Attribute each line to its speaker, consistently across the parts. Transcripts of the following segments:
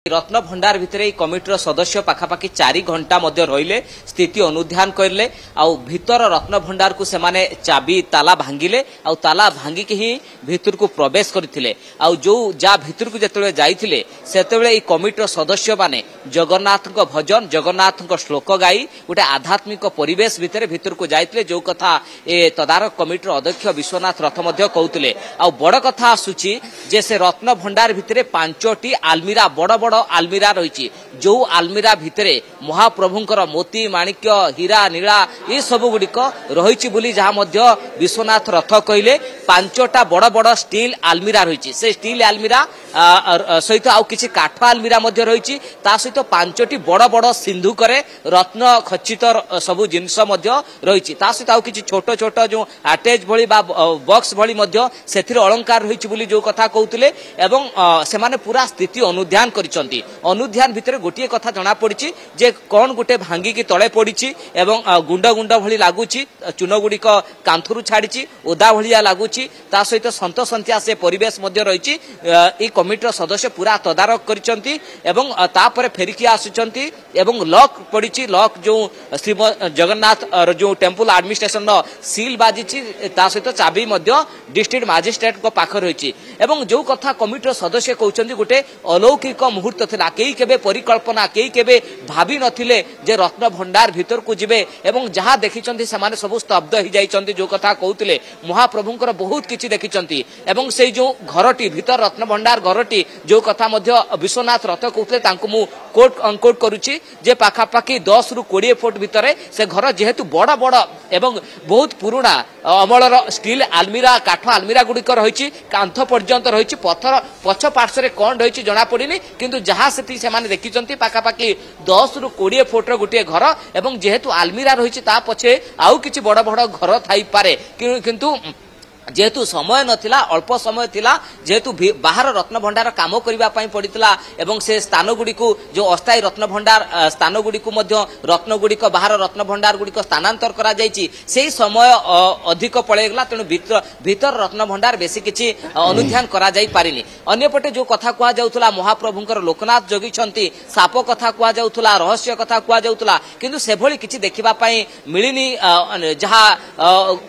Speaker 1: रत्न भंडार भितर कमिटर सदस्य पाखापाखि 4 घंटा रहिले स्थिति अनुध्यान करले आउ भीतर रत्न भंडार को सेमाने चाबी ताला भांगिले आउ ताला भांगिक ही भीतर को प्रवेश करथिले आउ जो जा भीतर को जतले जाइथिले सेतबेले ई कमिटर सदस्य माने जगन्नाथ को भजन जगन्नाथ को श्लोक गाई गोटे आध्यात्मिक परिवेश भीतर को जाइथिले जो कथा ए तदारक कमिटर अध्यक्ष विश्वनाथ रथ मध्य कहउतिले आउ बड़ कथा आसुची जे से रत्न भंडार भितर 5टी आलमीरा बड़ बड़ आलमीरा रही जो आलमीरा भितरे महाप्रभुंकर मोती माणिक्य हीरा नीला ये सब गुड़िक रही जहाँ विश्वनाथ रथ कहले 5टा बड़ बड़ स्टील आलमीरा रही से स्टील आलमीरा सहित आउ किछि काठ आलमीरा रही सहित 5टी बड़ बड़ सिंधुक रत्न खचित सबु जिनस रही सहित आउ किछि छोट छोट जो आटेज भली बा बॉक्स भली सेथिरे अलंकार रही जो कथा कहउतिले एवं सेमाने पूरा स्थिति अनुध्यान करिसंती अनुध्यान भितर गोटे कथा जना पड़ी जे कौन गोटे भांगिकी तले पड़ी एवं गुंड गुंड भली लागुची चून गुड़िक कांथरू छाड़ी ओदा भलिया लगुच ता सहित सन्त सन्तिया से परिवेश रही कमिटर सदस्य पूरा तदारक करिसंती एवं तापर फेरिकी आसुचंती एवं लॉक पड़ी लॉक जो श्री जगन्नाथ जो टेम्पल एडमिनिस्ट्रेशन सील बाजी ता सहित चाबी डिस्ट्रिक्ट मजिस्ट्रेट को पाख रही एवं जो कथा कमिटर सदस्य कहउचंती गोटे अलौकिक मुहूर्त थिला केई केबे परिकल्पना केई केबे भाबी नथिले जे रत्न भंडार भीतर को जिबे एवं जहाँ देखिचंती समाने सब स्तब्ध हो जाइचंती जो कथा कहउतिले महाप्रभुंकर बहुत किछि देखिचंती एवं से जो घरटी भीतर रत्न भंडार घरटी जो कथा मध्य विश्वनाथ रथ कहउतिले तांको मु कोट अनकोट करूची जे पाखापाखि 10 रु 20 फुट भितर से घर जेहेतु बड़ बड़ एवं बहुत पुराना अमलर स्टील आलमीरा काठ आलमीरा गुड़िक रही कांथ पर्यंत रही पत्थर पछ पार्श्व कौन रही जना पड़नी किंतु जहाँ से देखी पाखापाखि 10 रु 20 फुट गोटे घर एवं जेहेतु आलमीरा रही पछे आउ किछि बड़ बड़ घर थाई पारे किंतु जेहेतु समय नथिला अल्प समय थिला जेहेतु बाहर रत्न भंडार काम करिबा पई पड़ितला एवं से स्थान गुडी को जो अस्थायी रत्न भंडार स्थान गुडी को मध्य रत्न गुडी को बाहर रत्न भंडार गुडी को स्थानांतर करा जायछि सेही समय अधिक पळेगला तेनु भीतर रत्न भंडार बेसी किछि अनुध्यान करा जाई पारिनी अन्यपटे जो कथा कुआ जाउतला महाप्रभुंकर लोकनाथ जगिछंती साप कथा कुआ जाउतला रहस्य कथा कुआ जाउतला किंतु सेभली किछि देखिबा पई मिलिनी जहा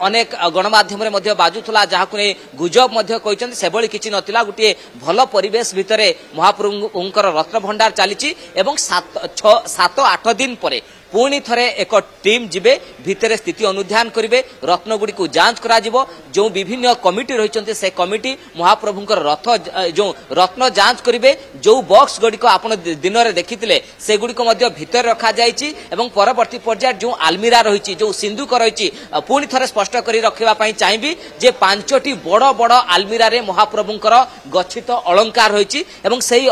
Speaker 1: अनेक गणमाध्यम रे मध्य बाजू जहाँ को गुजब कहते से किसी नथिला गोटे भल परिवेश भितर महाप्रभुंकर रत्न भंडार चली 7-8 दिन पर पुणी थरे एक टीम जिबे भितर स्थिति अनुध्यान करिवे रत्न गुडी को जांच करा जिवो जो विभिन्न कमिटी रहिचंते से कमिटी महाप्रभुंकर रथ जो रत्न जांच करिवे जो बॉक्स गुडी को आपण दिन रे देखिथिले से गुडी को मध्य भितर रखा जायछि एवं परवर्ती पर्याय जो आलमीरा रहिछि जो सिंधुक रहिछि पुणी थरे स्पष्ट करी रखिबा पई चाहिबी जे 5टी बड़ बड़ आलमीरा रे महाप्रभुंकर गच्छित अलंकार रहिछि एवं सेही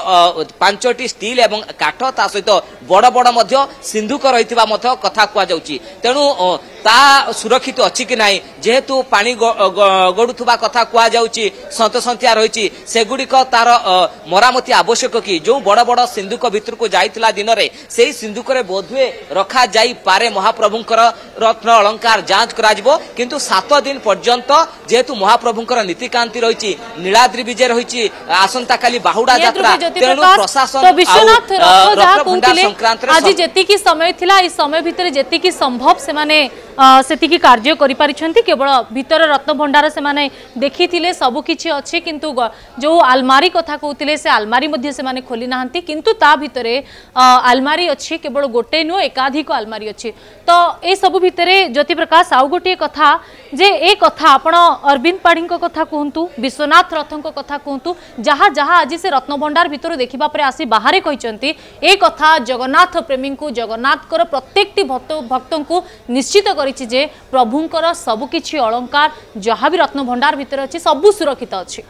Speaker 1: 5टी स्टील एवं काठ ता सहित बड़ बड़ मध्य सिंधुक कथा कुआ जाउची तेणु ता सुरक्षित अच्छी कि नहीं जेहेतु पानी गड़ुवा कथा कुआ जाउची सन्त सन्तिया रही सेगुड़िक तार मरामती आवश्यक कि जो बड़ बड़ सिंधुक भितर को जाइतिला दिन रे सेही सिंधुक रे बोधवे रखा जाई पारे महाप्रभुंकर रत्न अलंकार जांच करा जिवो किंतु 7 दिन पर्यंत जेहेतु महाप्रभुंकर नीतिकांति रही नीलाद्रि विजय रही आसंता काली बाहुडा यात्रा तेणु प्रशासन रत्न भंडार संक्रांत आज जेतिकी समय थिला ई समय भितर जेतिकी संभव से माने सेतिकी कार्य करि परिछंती केवल भीतर रत्न भंडार से माने देखिथिले सब किछि अछि किंतु जो आलमारी कथा कहउतिले से आलमारी मध्ये से माने खोली नाहंती किंतु ता भितरे आलमारी अछि केवल गोटे नो एकाधिक आलमारी अछि तो ए सब भितरे ज्योति प्रकाश आउ गोटे कथा जे ए कथा आपण अरविंद पाढ़ीको कथा कहंतु विश्वनाथ रथको कथा कहंतु जहाँ जहाँ आज से रत्न भंडार भितर देखिबा परे आसी बाहरे कहिसंती ए कथा जगन्नाथ प्रेमी को जगन्नाथकर प्रत्येकटी भक्तों को निश्चित करिछि जे प्रभुंकर सबकिछि अलंकार जहाँ भी रत्न भंडार भितर अछि सबु सुरक्षित अछि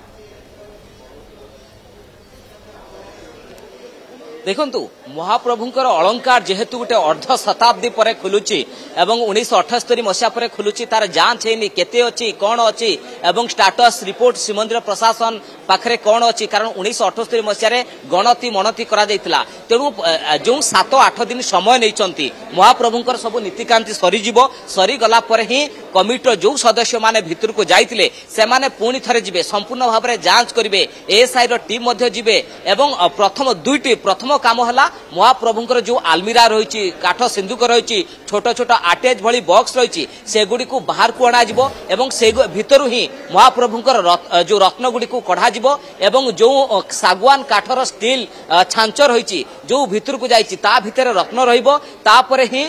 Speaker 1: देखंतु महाप्रभुंकर अलंकार जेहेतु गोटे अर्ध शताब्दी पर खुलुची एवं 1978 मसीहा पर खुलुची तार जांच हेनी केते अछि कोन अछि एवं स्टेटस रिपोर्ट श्रीमंदिर प्रशासन पाखरे कोन अछि कारण 1978 मसीहा रे गणति मनति करा जायतिला तेणु जो 7-8 दिन समय नैचंती महाप्रभुंकर सब नीतिकांति सरी जीवो सरी गला पर ही कमिटर जो सदस्य माने भितर को जाइतिले से माने पुणी थरे जिबे संपूर्ण भाव में जांच करिवे एएसआई रो टीम मध्य जिबे एवं प्रथम दुईटी प्रथम काम हला महाप्रभुंकर जो आलमीरा रही काठ सिंधुक रही छोट छोट आटेज भली बॉक्स रही सेगुड़ी को बाहर को अणा जिवो एवं से भितर ही महाप्रभुंकर जो रत्न गुड़ी को कढ़ा जिवो एवं जो सागवान काठर स्टील छांच रही जो भितर को जाइछि ता भितर रत्न रहिबो तापरे ही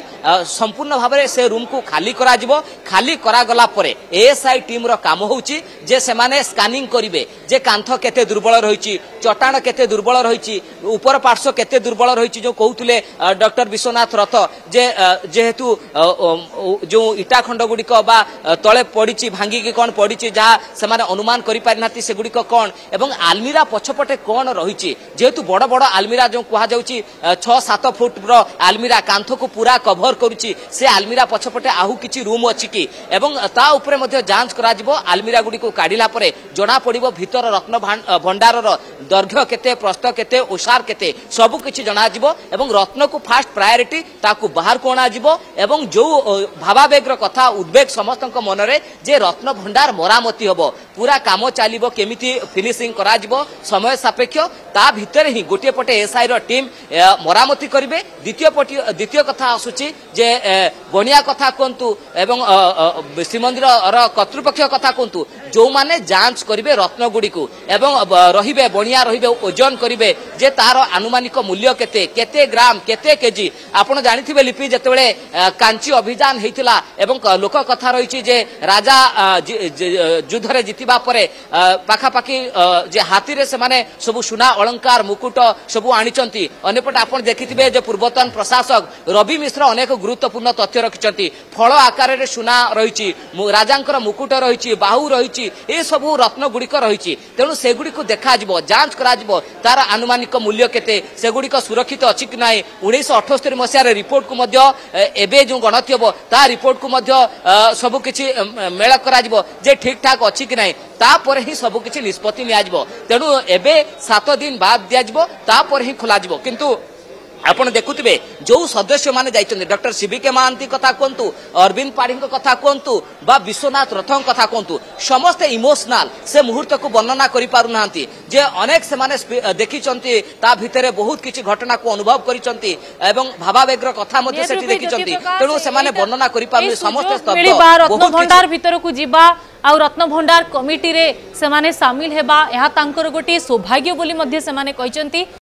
Speaker 1: संपूर्ण भाव में से रूम को खाली करा जिवो खाली करा गला परे एएसआई टीम रो काम होउछि जे से माने स्कैनिंग करिवे जे कांथ केते दुर्बल रहिछि चट्टाण केते दुर्बल रहिछि ऊपर पार्श्व केते दुर्बल रहिछि जो कहउतले डॉक्टर विश्वनाथ रथ जे जेहेतु जो इटा खंड गुड़िक बा तले पड़ी भांगी की कौन पड़ी जहाँ से अनुमान करि पारि नाथि से गुड़िक कौन एवं आलमीरा पछपटे कौन रही जेहेतु बड़ बड़ आलमीरा जो कह जाउछि 6-7 फुट रो आलमीरा कांथ को पूरा कभर करुछि से आलमीरा पछपटे आहु किछि रूम अछि कि एवं ता उपरे मध्ये जांच करा जिवो आलमीरा गुड़ी को काढिला परे जणा पड़िबो भितर रत्न भंडार रो दैर्घ्य केते प्रस्थ केते ओसार केते सबु किछि जणा जिवो एवं रत्न को फास्ट प्रायोरिटी ताकू बाहर को अणा जिवो एवं जो भावावेगर कथा उद्वेग समस्त मनरे जे रत्न भंडार मरामती होबो पूरा काम चलिबो केमिति फिनिशिंग करा जिवो समय सापेक्ष ता भितर ही गोटे पटे एसआई रो टीम मरामती करिवे द्वितीय कथा आसुची जे बनिया कथा कोंतु एवं श्रीमंदिर कर्तृपक्ष कथा कोंतु जो माने जांच करिवे रत्न गुडी को एवं रहिबे बनिया रहिबे ओजन करिवे जे तार आनुमानिक मूल्य केते केते ग्राम केते केजी आपण जानिथिबे लिपि जेतेबेले कांची अभियान हेतिला एवं लोक कथा रहिछि जे राजा युद्ध रे जितिबा परे पाखा पाखी जे हाथी रे से माने सब सुना अलंकार मुकुट सब आनिचंती अनेपट आपण देखिथिबे जे पूर्वतन प्रशासक रवि मिश्र अनेक गुरुत्वपूर्ण तथ्य रखिचंती फल आकार रे सुना रहिछि राजांकर मुकुट रहिछि बाहु रहिछि ए सब रत्न गुड़िक रहिछि तेणु से गुड़िक देखा जिवो जांच करा जिवो तार आनुमानिक मूल्य केते से गुड़िक सुरक्षित अछि कि नाही 1978 मसिया रे रिपोर्ट को मध्य एबे जो गणति होबो ता रिपोर्ट को मध्य सब किछि मेल करा जिवो जे ठीक ठाक अछि कि नाही तापर ही सब किछि निष्पत्ति निया जिवो तेणु एबे 7 दिन बाद दिया जिवो तापर ही खोला जिवो किंतु आपण देखुथिबे जो सदस्य माने जाइछन डॉक्टर सीबीके महांती कथा कोंतु अरविंद पाढ़ी कथा कोंतु बा विश्वनाथ रथं कथा कोंतु समस्त इमोशनल से मुहूर्त को वर्णना करि पारु नांती जे अनेक से माने देखिचंती ता भितरे बहुत किछि घटना को अनुभव करिचंती एवं भावावेगर कथा मध्ये सेठी देखिचंती तेणु से माने वर्णना करि पारु समस्त स्तब्ध
Speaker 2: रत्न भंडार भितर को जिबा आ रत्न भंडार कमिटी रे से माने शामिल हेबा यहा तांकर गोटी सौभाग्य बोली मध्ये से माने कहिचंती।